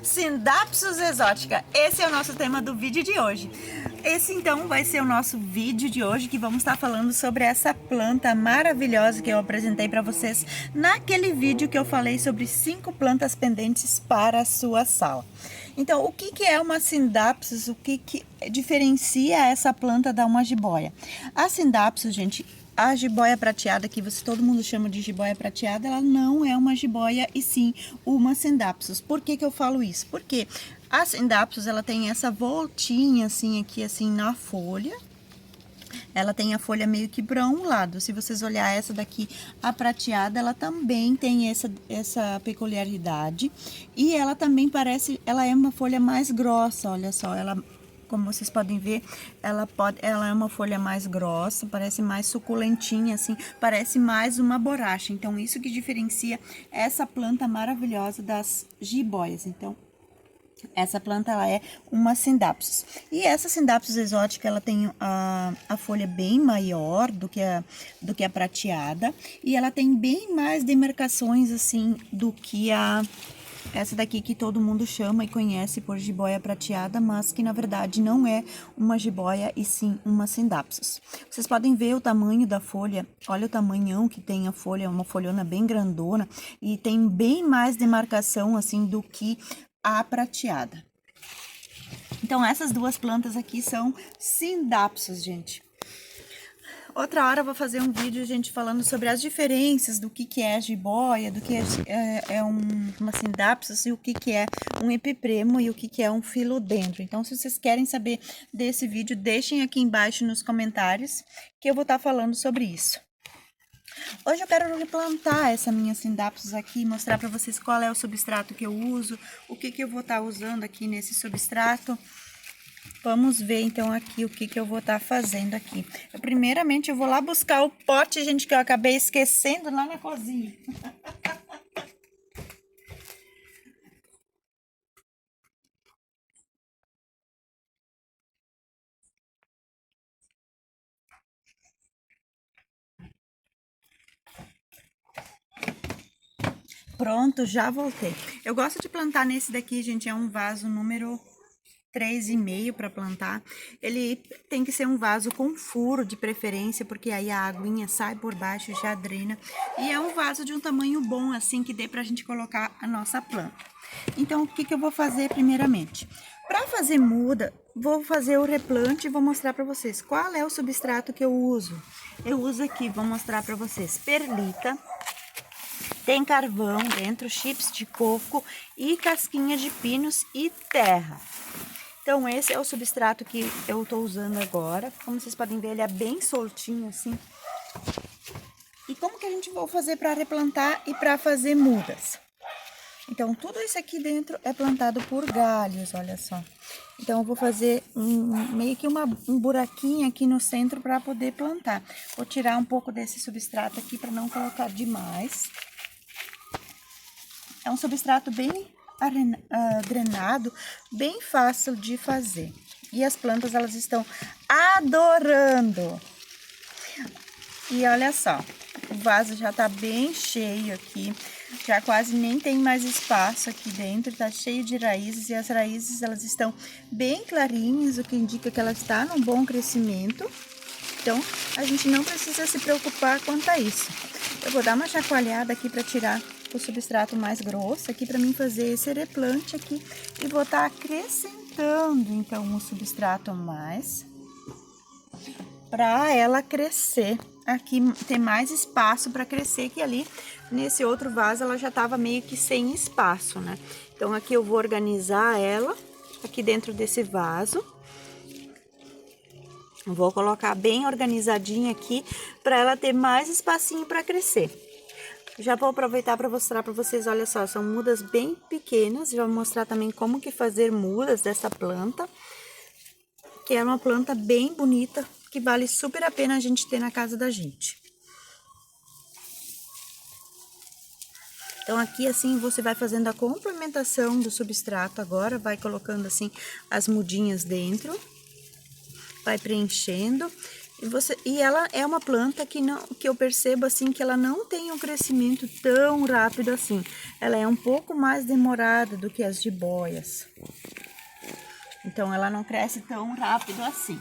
Sindapsus exótica, esse é o nosso tema do vídeo de hoje. Esse então vai ser o nosso vídeo de hoje, que vamos estar falando sobre essa planta maravilhosa que eu apresentei para vocês naquele vídeo que eu falei sobre 5 plantas pendentes para a sua sala. Então, o que é uma Sindapsus? O que diferencia essa planta da uma jiboia? A Sindapsus, gente, a jiboia prateada, que todo mundo chama de jiboia prateada, ela não é uma jiboia e sim uma Sindapsus. Por que eu falo isso? Porque a Sindapsus, ela tem essa voltinha assim aqui assim na folha. Ela tem a folha meio que brown. Se vocês olhar essa daqui, a prateada, ela também tem essa peculiaridade. E ela também ela é uma folha mais grossa, olha só, como vocês podem ver, ela é uma folha mais grossa, parece mais suculentinha, assim, parece mais uma borracha. Então, isso que diferencia essa planta maravilhosa das jiboias. Então, essa planta, ela é uma Sindapsus. E essa Sindapsus exótica, ela tem a folha bem maior do que a prateada. E ela tem bem mais demarcações, assim, do que essa daqui que todo mundo chama e conhece por jiboia prateada, mas que na verdade não é uma jiboia e sim uma Sindapsus. Vocês podem ver o tamanho da folha, olha o tamanhão que tem a folha, uma folhona bem grandona e tem bem mais demarcação assim do que a prateada. Então essas duas plantas aqui são Sindapsus, gente. Outra hora eu vou fazer um vídeo, gente, falando sobre as diferenças do que é jiboia, do que uma Sindapsus e o que é um epipremo e o que é um filodendro. Então, se vocês querem saber desse vídeo, deixem aqui embaixo nos comentários que eu vou estar falando sobre isso. Hoje eu quero replantar essa minha Sindapsus aqui, mostrar para vocês qual é o substrato que eu uso, o que eu vou estar usando aqui nesse substrato. Vamos ver então aqui o que eu vou estar fazendo aqui. Primeiramente eu vou lá buscar o pote, gente, que eu acabei esquecendo lá na cozinha. Pronto, já voltei. Eu gosto de plantar nesse daqui, gente, é um vaso número 3,5 para plantar. Ele tem que ser um vaso com furo de preferência, porque aí a aguinha sai por baixo e já drena. E é um vaso de um tamanho bom, assim, que dê pra gente colocar a nossa planta. Então, o que eu vou fazer primeiramente? Para fazer muda, vou fazer o replante e vou mostrar para vocês qual é o substrato que eu uso. Eu uso aqui, vou mostrar para vocês, perlita. Tem carvão dentro, chips de coco e casquinha de pinos e terra. Então, esse é o substrato que eu tô usando agora. Como vocês podem ver, ele é bem soltinho assim. E como que a gente vai fazer para replantar e para fazer mudas? Então, tudo isso aqui dentro é plantado por galhos, olha só. Então, eu vou fazer meio que um buraquinho aqui no centro para poder plantar. Vou tirar um pouco desse substrato aqui para não colocar demais. É um substrato bem drenado, bem fácil de fazer. E as plantas, elas estão adorando. E olha só, o vaso já tá bem cheio aqui. Já quase nem tem mais espaço aqui dentro, tá cheio de raízes. E as raízes, elas estão bem clarinhas, o que indica que ela está num bom crescimento. Então, a gente não precisa se preocupar quanto a isso. Eu vou dar uma chacoalhada aqui para tirar o substrato mais grosso aqui para mim fazer esse replante aqui e vou estar acrescentando então o substrato mais para ela crescer aqui, ter mais espaço para crescer, que ali nesse outro vaso ela já estava meio que sem espaço, né? Então aqui eu vou organizar ela aqui dentro desse vaso. Vou colocar bem organizadinha aqui para ela ter mais espacinho para crescer. Já vou aproveitar para mostrar para vocês, olha só, são mudas bem pequenas. Já vou mostrar também como que fazer mudas dessa planta, que é uma planta bem bonita, que vale super a pena a gente ter na casa da gente. Então, aqui assim, você vai fazendo a complementação do substrato agora, vai colocando assim as mudinhas dentro, vai preenchendo. E ela é uma planta que eu percebo assim que ela não tem um crescimento tão rápido assim. Ela é um pouco mais demorada do que as jiboias. Então ela não cresce tão rápido assim.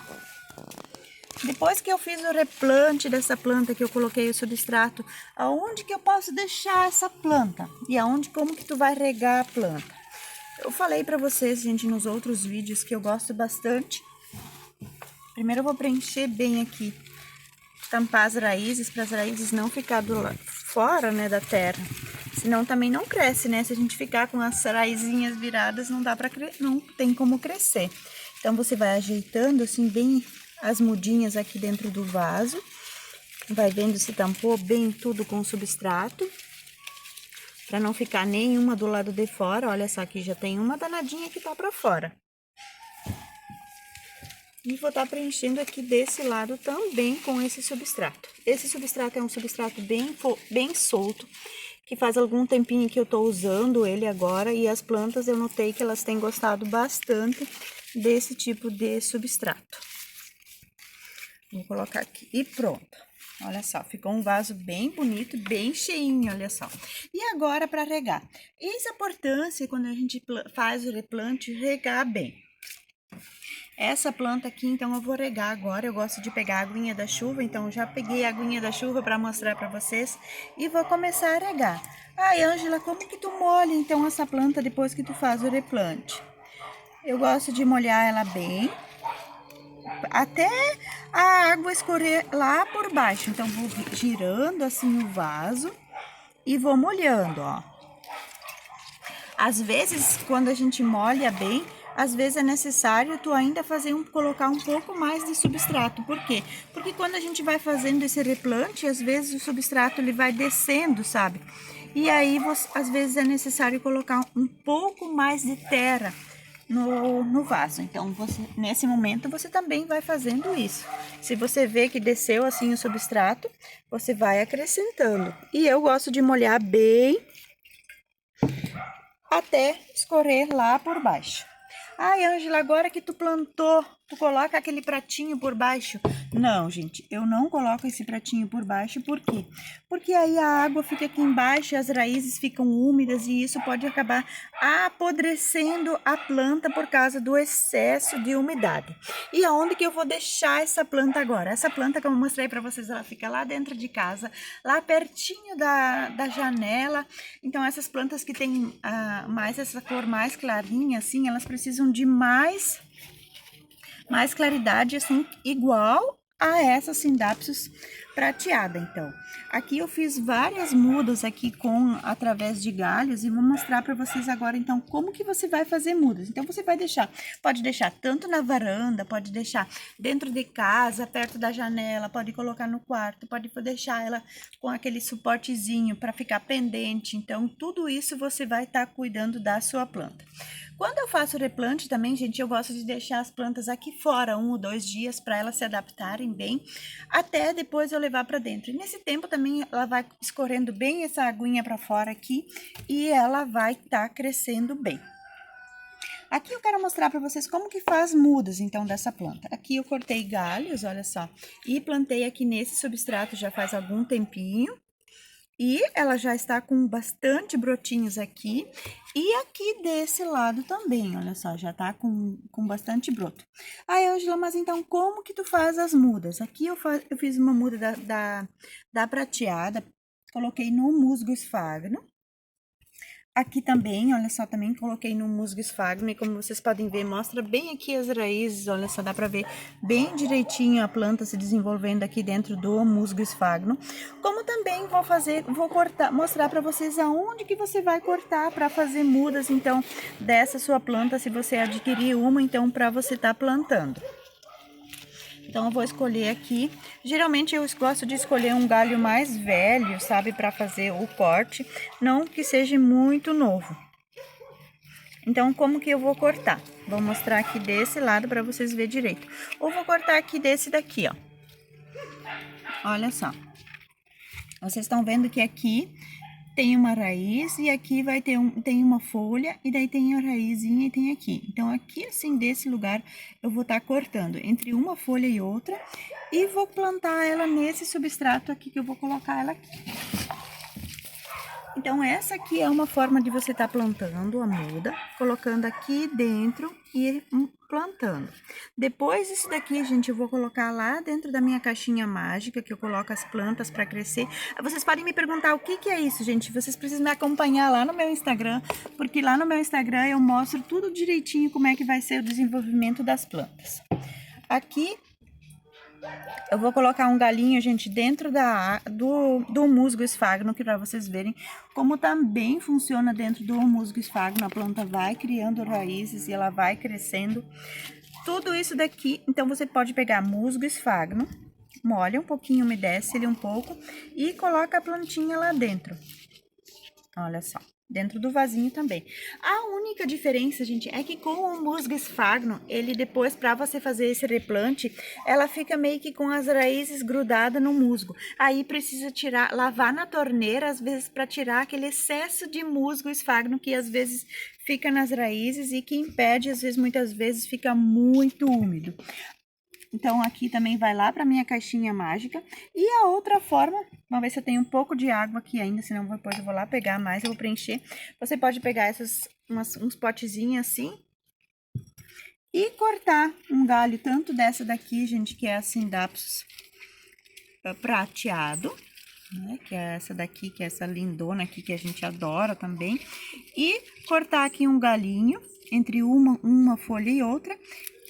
Depois que eu fiz o replante dessa planta, que eu coloquei o substrato, aonde que eu posso deixar essa planta? E como que tu vai regar a planta? Eu falei para vocês, gente, nos outros vídeos que eu gosto bastante. Primeiro eu vou preencher bem aqui, tampar as raízes, para as raízes não ficar do lado fora, né, da terra. Senão também não cresce, né? Se a gente ficar com as raizinhas viradas, não tem como crescer. Então você vai ajeitando assim bem as mudinhas aqui dentro do vaso. Vai vendo se tampou bem tudo com o substrato. Para não ficar nenhuma do lado de fora. Olha só, aqui já tem uma danadinha que tá para fora. E vou estar preenchendo aqui desse lado também com esse substrato. Esse substrato é um substrato bem solto, que faz algum tempinho que eu tô usando ele agora. E as plantas eu notei que elas têm gostado bastante desse tipo de substrato. Vou colocar aqui e pronto. Olha só, ficou um vaso bem bonito, bem cheinho, olha só. E agora para regar. Eis a importância quando a gente faz o replante, regar bem. Essa planta aqui, então, eu vou regar agora. Eu gosto de pegar a aguinha da chuva, então já peguei a aguinha da chuva para mostrar para vocês e vou começar a regar. Ai, Ângela, como que tu molha, então, essa planta depois que tu faz o replante? Eu gosto de molhar ela bem, até a água escorrer lá por baixo. Então, vou girando assim o vaso e vou molhando, ó. Às vezes, quando a gente molha bem, às vezes é necessário tu ainda colocar um pouco mais de substrato. Por quê? Porque quando a gente vai fazendo esse replante, às vezes o substrato ele vai descendo, sabe? E aí, às vezes é necessário colocar um pouco mais de terra no vaso. Então, nesse momento, você também vai fazendo isso. Se você vê que desceu assim o substrato, você vai acrescentando. E eu gosto de molhar bem até escorrer lá por baixo. Ai, Ângela, agora que tu plantou, tu coloca aquele pratinho por baixo? Não, gente, eu não coloco esse pratinho por baixo, por quê? Porque aí a água fica aqui embaixo, as raízes ficam úmidas e isso pode acabar apodrecendo a planta por causa do excesso de umidade. E aonde que eu vou deixar essa planta agora? Essa planta que eu mostrei para vocês, ela fica lá dentro de casa, lá pertinho da janela. Então, essas plantas que tem mais essa cor mais clarinha, assim, elas precisam de mais claridade, assim, igual a essa Scindapsus prateada. Então, aqui eu fiz várias mudas aqui através de galhos e vou mostrar para vocês agora, então, como que você vai fazer mudas. Então, você vai pode deixar tanto na varanda, pode deixar dentro de casa, perto da janela, pode colocar no quarto, pode deixar ela com aquele suportezinho para ficar pendente. Então, tudo isso você vai estar cuidando da sua planta. Quando eu faço replante também, gente, eu gosto de deixar as plantas aqui fora 1 ou 2 dias para elas se adaptarem bem, até depois eu levar para dentro. E nesse tempo também ela vai escorrendo bem essa aguinha para fora aqui e ela vai estar crescendo bem. Aqui eu quero mostrar para vocês como que faz mudas, então, dessa planta. Aqui eu cortei galhos, olha só, e plantei aqui nesse substrato já faz algum tempinho. E ela já está com bastante brotinhos aqui. E aqui desse lado também, olha só, já tá com bastante broto. Aí, Ângela, mas então como que tu faz as mudas? Aqui eu fiz uma muda da prateada, coloquei no musgo esfagno. Aqui também, olha só, também coloquei no musgo esfagno e como vocês podem ver, mostra bem aqui as raízes, olha só, dá pra ver bem direitinho a planta se desenvolvendo aqui dentro do musgo esfagno. Como também vou cortar, mostrar pra vocês aonde que você vai cortar pra fazer mudas, então, dessa sua planta, se você adquirir uma, então, pra você tá plantando. Então, eu vou escolher aqui, geralmente eu gosto de escolher um galho mais velho, sabe, para fazer o corte, não que seja muito novo. Então, como que eu vou cortar? Vou mostrar aqui desse lado para vocês verem direito. Ou vou cortar aqui desse daqui, ó. Olha só. Vocês estão vendo que aqui tem uma raiz e aqui vai ter tem uma folha e daí tem a raizinha e tem aqui. Então, aqui assim, desse lugar, eu vou estar cortando entre uma folha e outra e vou plantar ela nesse substrato aqui que eu vou colocar ela aqui. Então, essa aqui é uma forma de você estar plantando a muda, colocando aqui dentro e plantando. Depois isso daqui, gente, eu vou colocar lá dentro da minha caixinha mágica, que eu coloco as plantas para crescer. Vocês podem me perguntar o que que é isso, gente. Vocês precisam me acompanhar lá no meu Instagram, porque lá no meu Instagram eu mostro tudo direitinho como é que vai ser o desenvolvimento das plantas. Aqui eu vou colocar um galinho, gente, dentro do musgo esfagno, que para vocês verem como também funciona dentro do musgo esfagno. A planta vai criando raízes e ela vai crescendo. Tudo isso daqui, então você pode pegar musgo esfagno, molha um pouquinho, umedece ele um pouco e coloca a plantinha lá dentro. Olha só. Dentro do vasinho também. A única diferença, gente, é que com o musgo esfagno, ele depois, para você fazer esse replante, ela fica meio que com as raízes grudadas no musgo. Aí precisa tirar, lavar na torneira, às vezes, para tirar aquele excesso de musgo esfagno que às vezes fica nas raízes e que impede, às vezes, muitas vezes, fica muito úmido. Então, aqui também vai lá para minha caixinha mágica. E a outra forma, vamos ver se eu tenho um pouco de água aqui ainda, senão depois eu vou lá pegar mais, eu vou preencher. Você pode pegar uns potezinhos assim e cortar um galho, tanto dessa daqui, gente, que é a Scindapsus prateado, né, que é essa daqui, que é essa lindona aqui, que a gente adora também. E cortar aqui um galinho entre uma folha e outra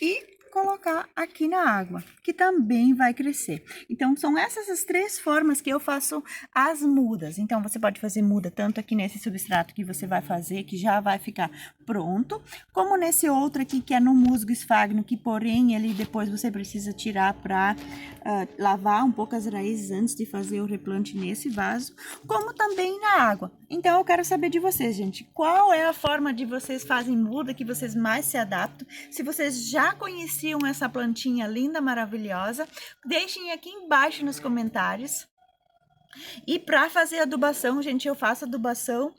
e colocar aqui na água, que também vai crescer. Então, são essas as três formas que eu faço as mudas. Então, você pode fazer muda tanto aqui nesse substrato que você vai fazer, que já vai ficar pronto, como nesse outro aqui, que é no musgo esfagno, que porém, ele depois você precisa tirar para lavar um pouco as raízes antes de fazer o replante nesse vaso, como também na água. Então, eu quero saber de vocês, gente, qual é a forma de vocês fazem muda que vocês mais se adaptam? Se vocês já conheciam essa plantinha linda, maravilhosa, deixem aqui embaixo nos comentários. E para fazer adubação, gente, eu faço adubação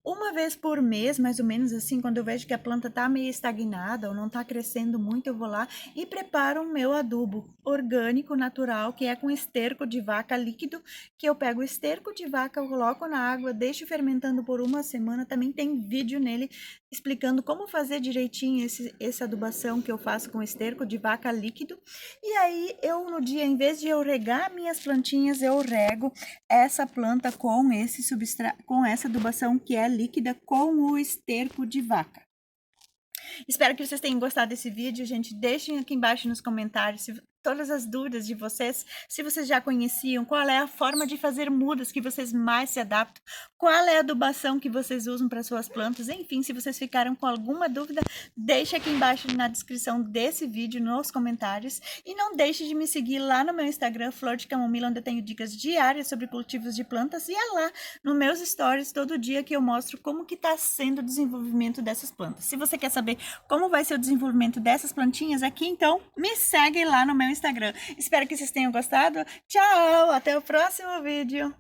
uma vez por mês, mais ou menos assim, quando eu vejo que a planta tá meio estagnada ou não tá crescendo muito, eu vou lá e preparo o meu adubo orgânico, natural, que é com esterco de vaca líquido, que eu pego o esterco de vaca, eu coloco na água, deixo fermentando por uma semana. Também tem vídeo nele explicando como fazer direitinho essa adubação que eu faço com esterco de vaca líquido. E aí, eu no dia, em vez de eu regar minhas plantinhas, eu rego essa planta com esse substrato, com essa adubação que é líquida com o esterco de vaca. Espero que vocês tenham gostado desse vídeo, gente. Deixem aqui embaixo nos comentários todas as dúvidas de vocês, se vocês já conheciam, qual é a forma de fazer mudas que vocês mais se adaptam, qual é a adubação que vocês usam para suas plantas, enfim, se vocês ficaram com alguma dúvida, deixa aqui embaixo na descrição desse vídeo, nos comentários, e não deixe de me seguir lá no meu Instagram, Flor de Camomila, onde eu tenho dicas diárias sobre cultivos de plantas, e é lá nos meus stories todo dia que eu mostro como que está sendo o desenvolvimento dessas plantas. Se você quer saber como vai ser o desenvolvimento dessas plantinhas aqui, então me segue lá no meu Instagram. Espero que vocês tenham gostado. Tchau, até o próximo vídeo.